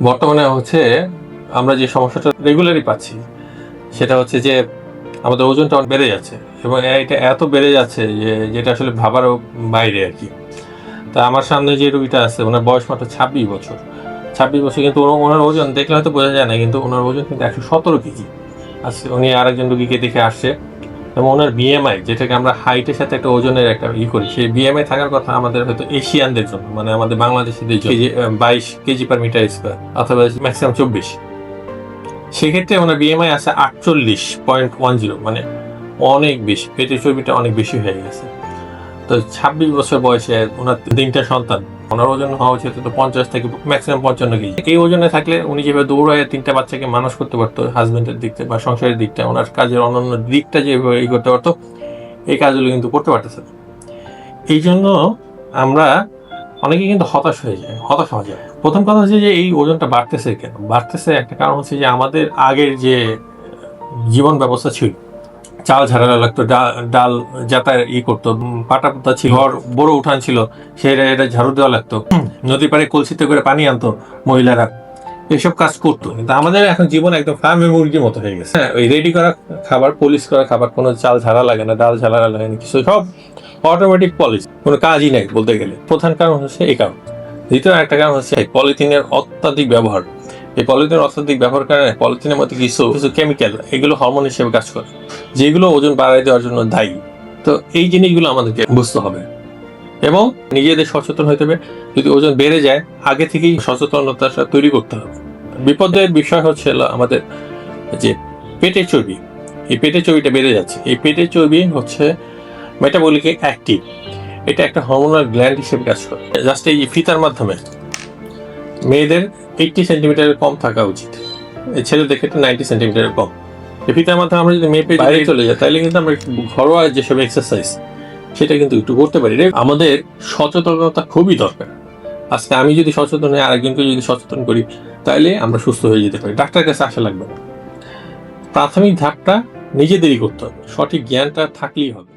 বর্তমানে হচ্ছে আমরা যে সমস্যাটা রেগুলারই পাচ্ছি সেটা হচ্ছে যে আমাদের ওজনটা অনেক বেড়ে যাচ্ছে এবং এটা এত বেড়ে যাচ্ছে যে যেটা আসলে ভাবারও বাইরে আর কি। তা আমার সামনে যে রুগীটা আছে ওনার বয়স মাত্র 26 বছর। 26 বছর, কিন্তু ওনার ওজন দেখলে হয়তো বোঝা যায় না, কিন্তু ওনার ওজন কিন্তু 117 কেজি আছে। উনি আরেকজন রুগীকে দেখে আসছে এবং ওনার বিএমআই, যেটাকে আমরা হাইটের সাথে একটা ওজনের একটা করি, সেই বিএমআই থাকার কথা আমাদের হয়তো এশিয়ানদের জন্য, মানে আমাদের বাংলাদেশিদের জন্য 22 কেজি/মিটার স্কোয়ার অথবা ম্যাক্সিমাম 24। সেক্ষেত্রে ওনার বিএমআই আছে 48.10, মানে অনেক বেশি, পেটের চর্বিটা অনেক বেশি হয়ে গেছে। তো 26 বছর বয়সে ওনার 3টা সন্তান, ওনার ওজন হওয়া উচিত তো 50 থেকে ম্যাক্সিমাম 55 কেজি। এই ওজনে থাকলে উনি যেভাবে দৌড়ায় 3টা বাচ্চাকে মানুষ করতে পারতো, হাজবেন্ডের দিকটা বা সংসারের দিকটা, ওনার কাজের অন্যান্য দিকটা যেভাবে করতে পারতো, এই কাজগুলো কিন্তু করতে পারতেছে না। এই জন্য আমরা অনেকে কিন্তু হতাশ হয়ে যায়। প্রথম কথা হচ্ছে যে এই ওজনটা বাড়তেছে কেন? বাড়তেছে একটা কারণ হচ্ছে যে আমাদের আগের যে জীবন ব্যবস্থা ছিল, চাল ঝাড়া লাগতো, ডাল যাতায়াত করতো, পাটা পোতা ছিল, ঘর বড় উঠান ছিল, সেটা এটা ঝাড়ু দেওয়া লাগতো, নদীর পাড়ে কলসিতে করে পানি আনতো মহিলারা, এসব কাজ করতো। কিন্তু আমাদের এখন জীবন একদম ফার্মে মুরগির মতো হয়ে গেছে। ওই রেডি করা খাবার, পলিশ করা খাবার, কোনো চাল ঝাড়া লাগে না, ডাল ঝাড়া লাগে না, কিছু সব অটোমেটিক পলিশ, কোনো কাজই নেই বলতে গেলে। প্রধান কারণ হচ্ছে এই কারণ। দ্বিতীয় একটা কারণ হচ্ছে পলিথিনের অত্যাধিক ব্যবহার। এই পলিথিনের অত্যাধিক ব্যবহার কারণে পলিথিনের মধ্যে কিছু কেমিক্যাল, এগুলো হরমোন হিসেবে কাজ করে, যেগুলো ওজন বাড়াই দেওয়ার জন্য দায়ী। তো এই জিনিসগুলো আমাদেরকে বুঝতে হবে এবং নিজেদের সচেতন হতে হবে। যদি ওজন বেড়ে যায়, আগে থেকেই সচেতনতা তৈরি করতে হবে। বিপদের বিষয় হচ্ছে আমাদের যে পেটের চর্বি, এই পেটের চর্বিটা বেড়ে যাচ্ছে। এই পেটের চর্বি হচ্ছে মেটাবলিক অ্যাক্টিভ, এটা একটা হরমোনাল গ্ল্যান্ড হিসেবে কাজ করে। জাস্ট এই ফিতার মাধ্যমে মেয়েদের 80 সেন্টিমিটারের কম থাকা উচিত, ছেলেদের ক্ষেত্রে 90 সেন্টিমিটারের কম। এই ফিতার মাধ্যমে আমরা যদি মেপে বাইরে চলে যাই, তাহলে কিন্তু আমরা ঘরোয়া যেসব এক্সারসাইজ সেটা কিন্তু একটু করতে পারি। আমাদের সচেতনতা খুবই দরকার। আজকে আমি যদি সচেতন হই, আরেকজনকে যদি সচেতন করি, তাহলে আমরা সুস্থ হয়ে যেতে পারি, ডাক্তারের কাছে আসা লাগবে না। প্রাথমিক ধাপটা নিজেদেরই করতে হবে, সঠিক জ্ঞানটা থাকলেই হবে।